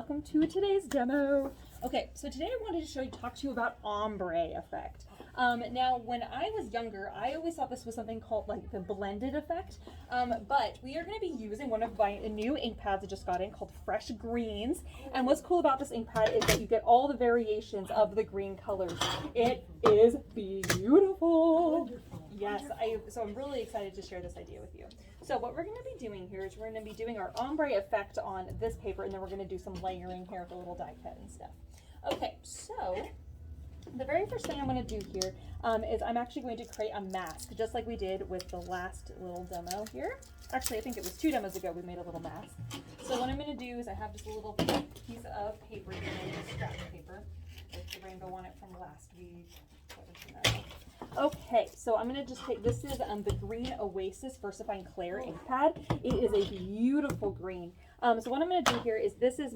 welcome to today's demo. Okay, so today I wanted to talk to you about ombre effect. Now, when I was younger, I always thought this was something called like the blended effect, but we are going to be using one of my new ink pads I just got in called Fresh Greens. And what's cool about this ink pad is that you get all the variations of the green colors. It is beautiful. Yes, so I'm really excited to share this idea with you. So what we're going to be doing here is we're going to be doing our ombre effect on this paper, and then we're going to do some layering here with a little die cut and stuff. Okay, so the very first thing I'm going to do here is I'm actually going to create a mask, just like we did with the last little demo here. Actually, I think it was 2 demos ago we made a little mask. So what I'm going to do is I have this little piece of paper here, scrap paper with the rainbow on it from last week. Okay, so I'm going to just take, this is the Green Oasis Versifying Clair ink pad. It is a beautiful green. So what I'm going to do here is this is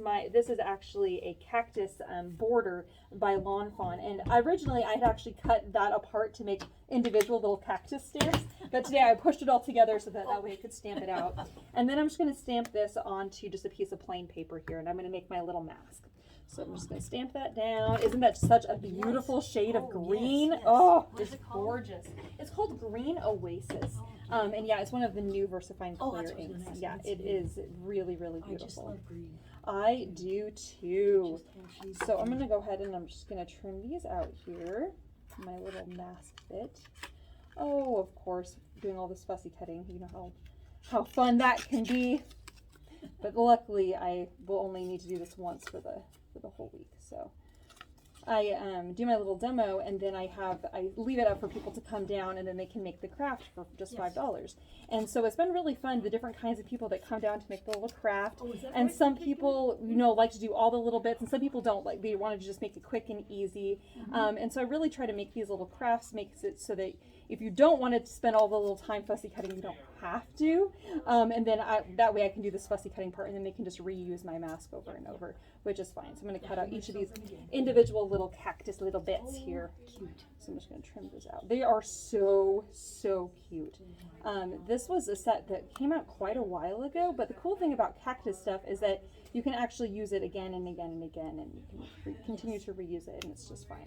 actually a cactus border by Lawn Fawn, and originally I had actually cut that apart to make individual little cactus stamps, but today I pushed it all together so that way I could stamp it out. And then I'm just going to stamp this onto just a piece of plain paper here, and I'm going to make my little mask. So I'm just going to stamp that down. Isn't that such a beautiful shade of green? Yes. Oh, it's gorgeous. It's called Green Oasis. And yeah, it's one of the new Versifying Clair inks. Yeah, it is really, really beautiful. I just love green. I do too. So I'm going to go ahead and I'm just going to trim these out here. My little mask bit. Oh, of course, doing all this fussy cutting. You know how fun that can be. But luckily, I will only need to do this once for the whole week. So I do my little demo, and then I leave it up for people to come down, and then they can make the craft for just $5. And so it's been really fun, the different kinds of people that come down to make the little craft. And some people, like to do all the little bits, and some people don't, like they want to just make it quick and easy. And so I really try to make these little crafts, makes it so that if you don't want to spend all the little time fussy cutting, you don't have to. And then that way I can do this fussy cutting part, and then they can just reuse my mask over and over, which is fine. So I'm going to cut out each of these individual little cactus little bits here. Cute. So I'm just going to trim those out. They are so, so cute. This was a set that came out quite a while ago, but the cool thing about cactus stuff is that you can actually use it again and again and again, and you can continue to reuse it, and it's just fine.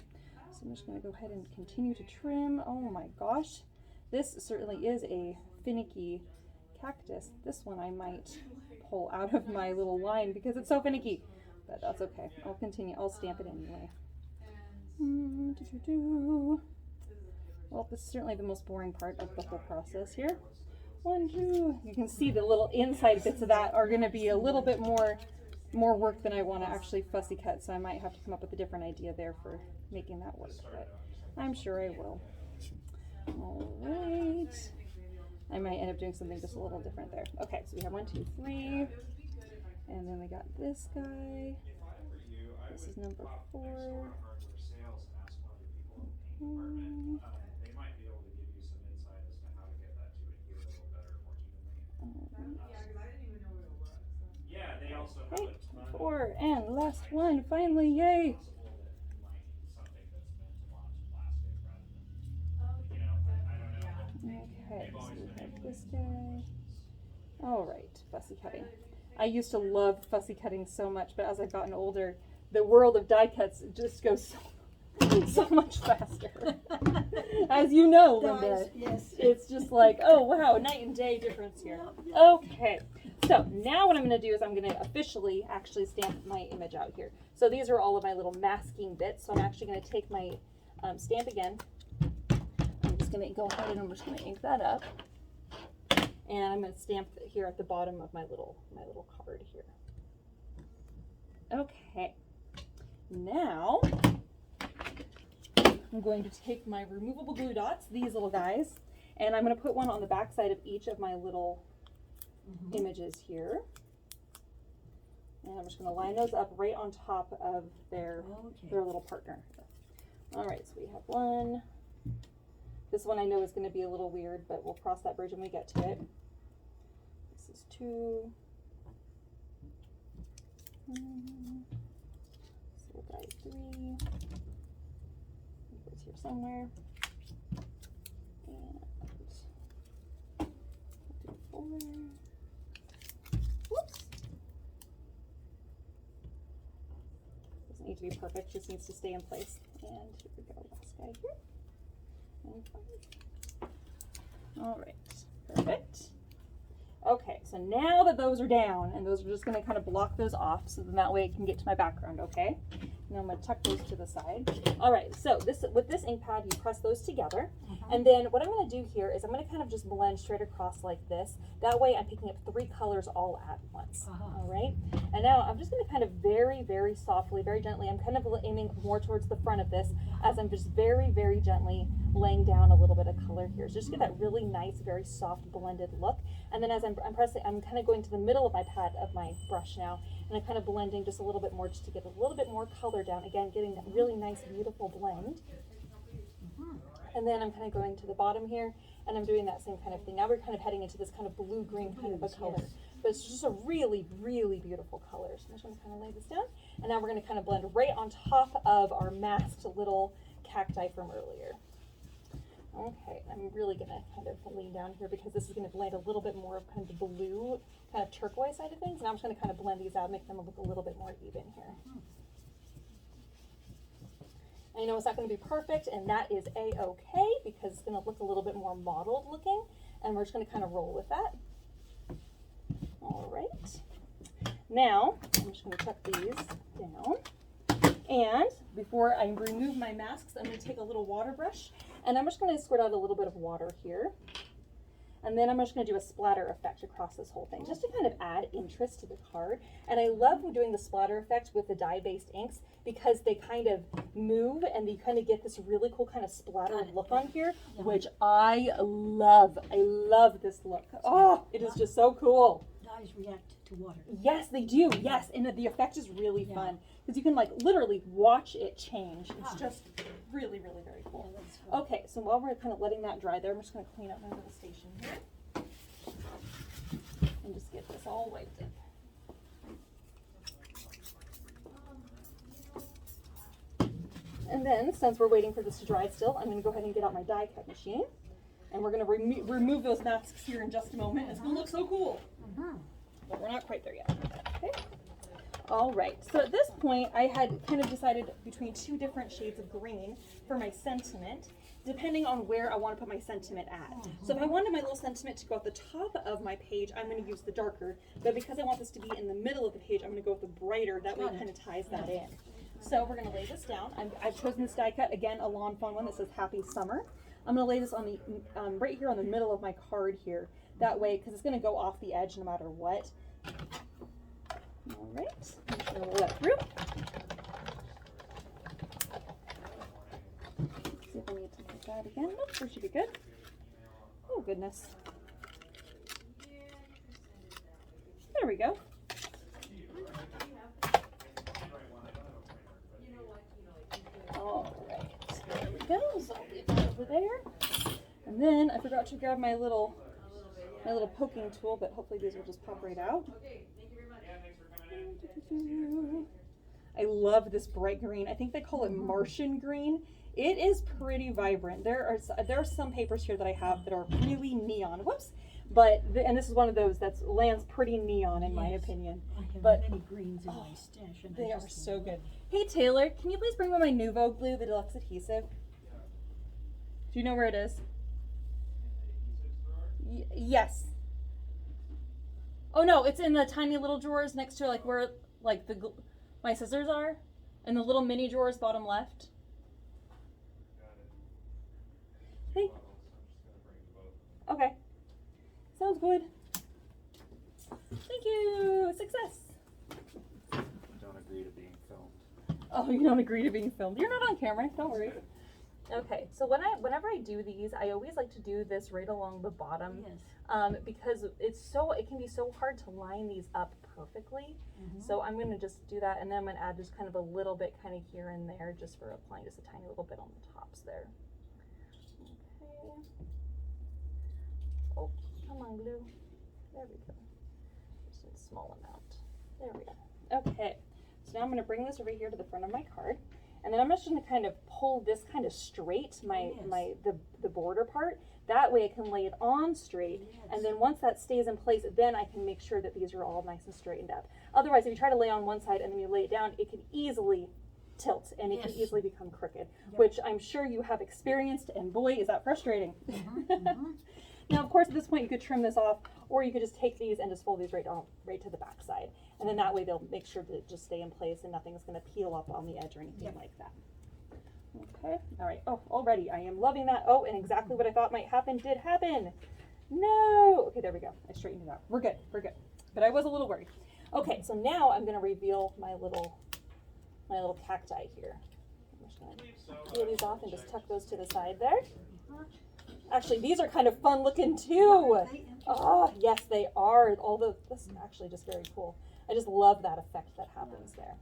So I'm just going to go ahead and continue to trim. Oh my gosh, this certainly is a finicky cactus. This one I might pull out of my little line because it's so finicky, but that's okay. I'll continue. I'll stamp it anyway. Well, this is certainly the most boring part of the whole process here. 1, 2. You can see the little inside bits of that are going to be a little bit more work than I want to actually fussy cut, so I might have to come up with a different idea there for making that work, but I'm sure I will. All right. I might end up doing something just a little different there. Okay, so we have 1, 2, 3, and then we got this guy. This is number 4. Okay, 4, and last one, finally, yay! Okay, so we have this guy. All right, fussy cutting. I used to love fussy cutting so much, but as I've gotten older, the world of die cuts just goes so much faster. As you know, Linda, yes. It's just like, oh wow, night and day difference here. Okay, so now what I'm going to do is I'm going to officially actually stamp my image out here. So these are all of my little masking bits. So I'm actually going to take my stamp again. I'm just going to go ahead and I'm just going to ink that up, and I'm going to stamp it here at the bottom of my little card here. Okay, now I'm going to take my removable glue dots, these little guys, and I'm going to put one on the back side of each of my little images here. And I'm just going to line those up right on top of their little partner. All right, so we have 1. This one I know is going to be a little weird, but we'll cross that bridge when we get to it. This is 2. This little guy 3. Here somewhere, and 4. Whoops. to be perfect, just needs to stay in place. And here we go, last guy here. And 5. All right, perfect. Okay, so now that those are down, and those are just gonna kind of block those off, so then that way it can get to my background, okay? And I'm gonna tuck those to the side. All right, so with this ink pad, you press those together. And then what I'm gonna do here is I'm gonna kind of just blend straight across like this. That way I'm picking up 3 colors all at once, all right? And now I'm just gonna kind of very, very softly, very gently, I'm kind of aiming more towards the front of this as I'm just very, very gently laying down a little bit of color here. So just get that really nice, very soft blended look. And then as I'm pressing, I'm kind of going to the middle of my pad of my brush now, and I'm kind of blending just a little bit more just to get a little bit more color down. Again, getting that really nice, beautiful blend. And then I'm kind of going to the bottom here, and I'm doing that same kind of thing. Now we're kind of heading into this kind of blue-green kind of a color. But it's just a really, really beautiful color. So I'm just going to kind of lay this down. And now we're going to kind of blend right on top of our masked little cacti from earlier. Okay, I'm really going to kind of lean down here because this is going to blend a little bit more of kind of the blue, kind of turquoise side of things. And I'm just going to kind of blend these out, make them look a little bit more even here. I know it's not going to be perfect, and that is a-okay because it's going to look a little bit more modeled looking, and we're just going to kind of roll with that. All right. Now, I'm just going to tuck these down. And before I remove my masks, I'm going to take a little water brush, and I'm just going to squirt out a little bit of water here. And then I'm just going to do a splatter effect across this whole thing, just to kind of add interest to the card. And I love doing the splatter effect with the dye-based inks because they kind of move and you kind of get this really cool kind of splattered look on here, which I love. I love this look. Oh, it is just so cool. Dyes react to water. Yes, they do. Yes, and the effect is really fun because you can like literally watch it change. It's just really, really very cool. Okay, so while we're kind of letting that dry there, I'm just going to clean up my little station here and just get this all wiped up. And then, since we're waiting for this to dry still, I'm going to go ahead and get out my die cut machine, and we're going to remove those masks here in just a moment. It's going to look so cool. But we're not quite there yet. Okay. All right, so at this point, I had kind of decided between 2 different shades of green for my sentiment, depending on where I want to put my sentiment at. So if I wanted my little sentiment to go at the top of my page, I'm going to use the darker, but because I want this to be in the middle of the page, I'm going to go with the brighter. That way it kind of ties that in. So we're going to lay this down. I've chosen this die cut, again, a lawn fawn one that says Happy Summer. I'm going to lay this on the right here on the middle of my card here. That way, because it's going to go off the edge no matter what. All right, I'm just going to roll that through. See if I need to make that again. Nope, that should be good. Oh, goodness. There we go. All right, there we go. So I'll leave that over there. And then I forgot to grab my little poking tool, but hopefully these will just pop right out. I love this bright green. I think they call it Martian green. It is pretty vibrant. There are some papers here that I have that are really neon. Whoops. But and this is one of those that lands pretty neon in my opinion. I have many greens in my stash, and they are so good. Hey Taylor, can you please bring me my Nuvo glue, the deluxe adhesive? Do you know where it is? Yes. Oh no, it's in the tiny little drawers next to like where like my scissors are, and the little mini drawers bottom left. Hey. Okay. Sounds good. Thank you. Success. Don't agree to being filmed. Oh, you don't agree to being filmed. You're not on camera. Don't worry. Okay, so whenever I do these, I always like to do this right along the bottom, because it can be so hard to line these up perfectly. So I'm going to just do that, and then I'm going to add just kind of a little bit kind of here and there, just for applying just a tiny little bit on the tops there. Okay. Oh, come on, glue. There we go. Just a small amount. There we go. Okay, so now I'm going to bring this over here to the front of my card. And then I'm just going to kind of pull this kind of straight, the border part. That way I can lay it on straight. And then once that stays in place, then I can make sure that these are all nice and straightened up. Otherwise, if you try to lay on one side and then you lay it down, it could easily tilt and it can Yes. easily become crooked, Yep. which I'm sure you have experienced, and boy, is that frustrating. Now, of course, at this point, you could trim this off, or you could just take these and just fold these right to the back side. And then that way they'll make sure to just stay in place and nothing's going to peel up on the edge or anything Yep. like that. Okay, all right. Oh, already, I am loving that. Oh, and exactly what I thought might happen did happen. No. Okay, there we go. I straightened it out. We're good. We're good. But I was a little worried. Okay, so now I'm going to reveal my little cacti here. I'm just going to peel these off and just tuck those to the side there. Actually, these are kind of fun looking too. Oh, yes, they are. This is actually just very cool. I just love that effect that happens there.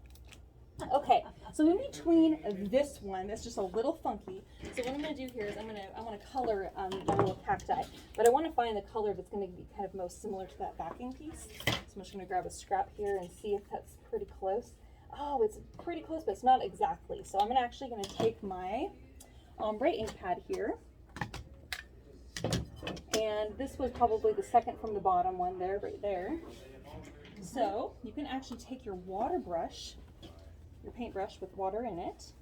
Okay, so in between this one, that's just a little funky. So what I'm going to do here is I want to color my little cacti, but I want to find the color that's going to be kind of most similar to that backing piece. So I'm just going to grab a scrap here and see if that's pretty close. Oh, it's pretty close, but it's not exactly. So I'm actually going to take my Ombre ink pad here. And this was probably the second from the bottom one there, right there. So you can actually take your water brush, your paintbrush with water in it.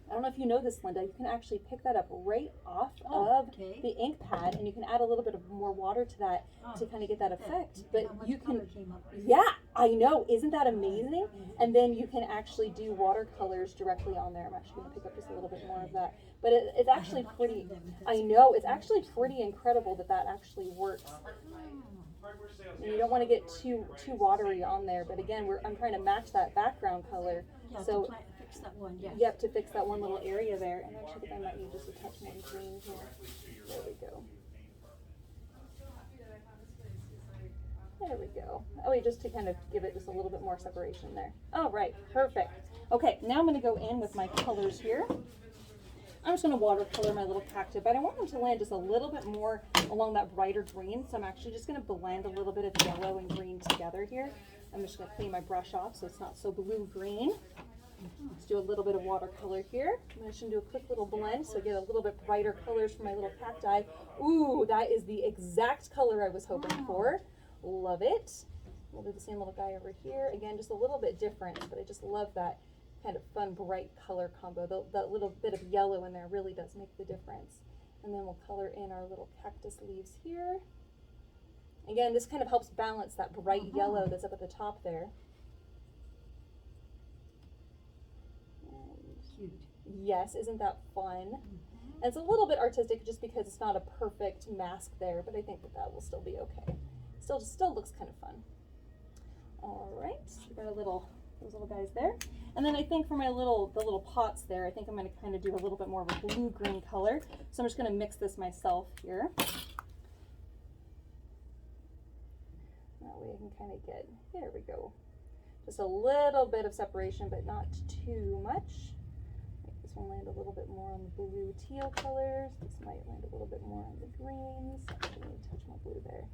I don't know if you know this, Linda, you can actually pick that up right off of the ink pad, and you can add a little bit of more water to that to kind of get that effect. But you can, yeah, I know, isn't that amazing? And then you can actually do watercolors directly on there. I'm actually going to pick up just a little bit more of that. But it's actually pretty, I know, it's actually pretty incredible that that actually works. And you don't want to get too watery on there, but again, I'm trying to match that background color. Yeah, So to fix that one, yeah. yep, to fix that one little area there. And actually, I think I might need just a touch more green here. There we go. There we go. Oh, wait, just to kind of give it just a little bit more separation there. All right, perfect. Okay, now I'm going to go in with my colors here. I'm just going to watercolor my little cacti, but I want them to land just a little bit more along that brighter green. So I'm actually just going to blend a little bit of yellow and green together here. I'm just going to clean my brush off so it's not so blue-green. Let's do a little bit of watercolor here. I'm just going to do a quick little blend so I get a little bit brighter colors for my little cacti. Ooh, that is the exact color I was hoping for. Love it. We'll do the same little guy over here. Again, just a little bit different, but I just love that kind of fun, bright color combo. That little bit of yellow in there really does make the difference. And then we'll color in our little cactus leaves here. Again, this kind of helps balance that bright yellow that's up at the top there. Cute. Yes, isn't that fun? And it's a little bit artistic just because it's not a perfect mask there, but I think that will still be okay. Still looks kind of fun. All right, we got those little guys there. And then I think for the little pots there, I think I'm going to kind of do a little bit more of a blue-green color. So I'm just going to mix this myself here. That way I can kind of get, there we go. Just a little bit of separation, but not too much. Make this one land a little bit more on the blue teal colors. This might land a little bit more on the greens. Actually, I need to touch my blue there.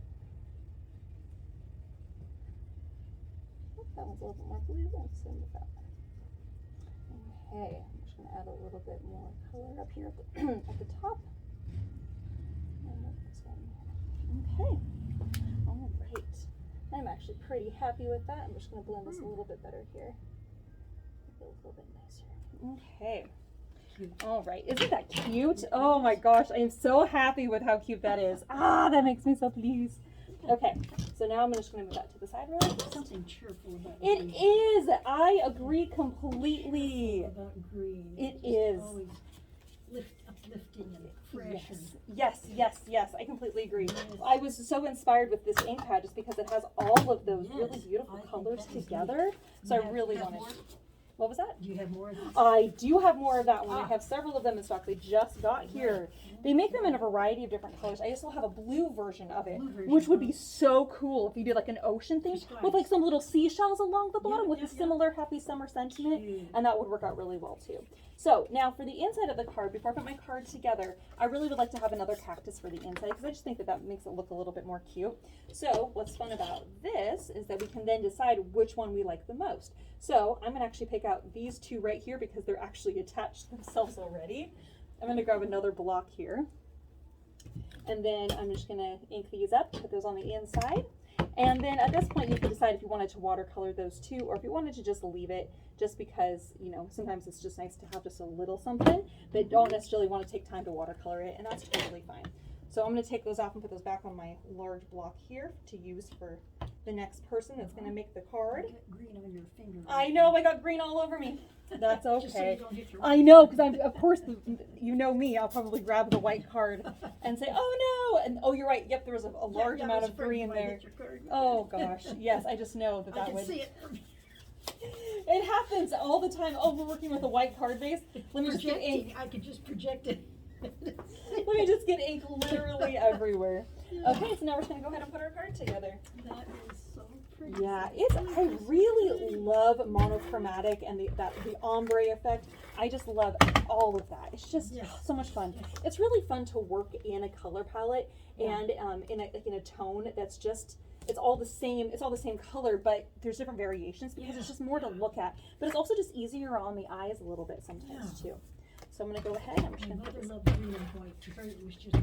That one's a little bit more blue. Let's send with that one. Okay, I'm just going to add a little bit more color up here at the top. And this one. Okay. All right. I'm actually pretty happy with that. I'm just going to blend this a little bit better here. Make it a little bit nicer. Okay. Cute. All right. Isn't that cute? Oh my gosh. I am so happy with how cute that is. Ah, that makes me so pleased. Okay, so now I'm just going to move that to the side really quick. Something cheerful about It green. is. I agree completely. About green. It Just is. always uplifting and fresh. Yes. I completely agree. I was so inspired with this ink pad just because it has all of those really Yes, beautiful I think colors that is together. So You I have- really you have wanted. more? What was that? Do you have more of these? I do have more of that one. I Ah. have several of them in stock. They just got here. They make them in a variety of different colors. I also have a blue version of it, Blue version, which would be huh? so cool if you did like an ocean thing Just with like some little seashells along the bottom with yeah, a similar happy summer sentiment, Cute. and that would work out really well too. So now for the inside of the card, before I put my card together, I really would like to have another cactus for the inside because I just think that makes it look a little bit more cute. So what's fun about this is that we can then decide which one we like the most. So I'm going to actually pick out these two right here because they're actually attached themselves already. I'm going to grab another block here. And then I'm just going to ink these up, put those on the inside. And then at this point you can decide if you wanted to watercolor those too, or if you wanted to just leave it, just because, you know, sometimes it's just nice to have just a little something, but don't necessarily want to take time to watercolor it, and that's totally fine. So I'm going to take those off and put those back on my large block here to use for the next person that's going to make the card. You got green on your finger. I know, I got green all over me. That's Just so you okay. don't hit your- I know, because I'm, of course, you know me, I'll probably grab the white card and say, oh no, and oh, you're right, yep, there was a large Yeah, I amount was of afraid green you in might there. hit your card. Oh gosh, yes, I just know that I that can would. see it from It happens all the time. Oh, we're working with a white card base. Let me just get ink. projecting. I could just project it. Let me just get ink literally everywhere. Okay, so now we're just gonna go ahead and put our card together. That is so pretty. Yeah, I really love monochromatic and the ombre effect. I just love all of that. It's just Yes. so much fun. Yes. It's really fun to work in a color palette Yeah. and in a tone that's just, it's all the same color, but there's different variations because Yeah. it's just more to look at. But it's also just easier on the eyes a little bit sometimes too. So I'm gonna go ahead. I'm just My gonna put mother this. loved green and white. To her, it was just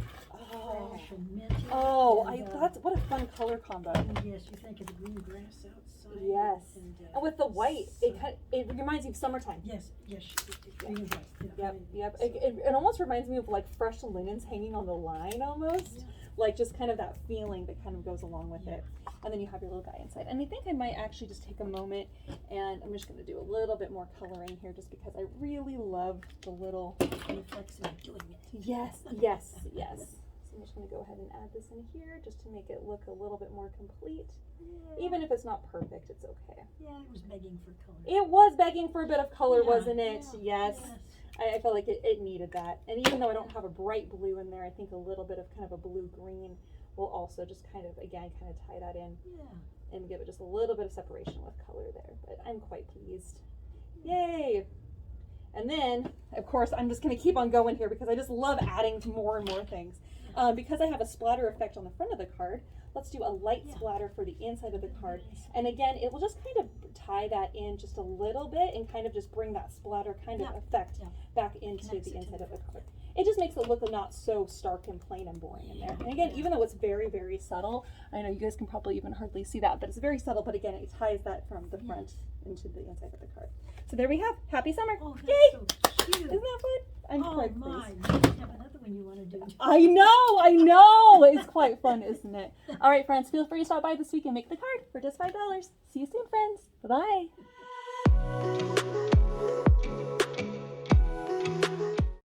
Oh, fresh and minty. oh, and, that's what a fun color combo. and yes, you think of the green grass outside. Yes. And with the white, so- it reminds me of summertime. Yes, green and white. Yeah, Yep, yep. It almost reminds me of like fresh linens hanging on the line almost. Yeah. Like just kind of that feeling that kind of goes along with Yeah. it. And then you have your little guy inside. And I think I might actually just take a moment and I'm just going to do a little bit more coloring here just because I really love the little. Reflex of doing it. Yes, yes, yes. So I'm just going to go ahead and add this in here just to make it look a little bit more complete. Yeah. Even if it's not perfect, it's okay. Yeah, it was begging for color. It was begging for a bit of color, Yeah, wasn't it? yeah, Yes. I felt like it needed that. And even though I don't have a bright blue in there, I think a little bit of kind of a blue-green will also just kind of, again, kind of tie that in Yeah. and give it just a little bit of separation with color there. But I'm quite pleased. Yay! And then, of course, I'm just going to keep on going here because I just love adding more and more things. Because I have a splatter effect on the front of the card, let's do a light Yeah. splatter for the inside of the card. And again, it will just kind of tie that in just a little bit and kind of just bring that splatter kind of Yeah. effect Yeah. back into Connects the it to inside the of the card. card. It just makes it look not so stark and plain and boring in there. And again, Yeah. even though it's very, very subtle, I know you guys can probably even hardly see that, but it's very subtle, but again, it ties that from the front into the inside of the card. So there we have Happy Summer. Oh, that's Yay! so cute. Isn't that fun? I'm Oh quite my, pleased. you must have another one you want to do. I know. It's quite fun, isn't it? All right, friends, feel free to stop by this week and make the card for just $5. See you soon, friends. Bye-bye.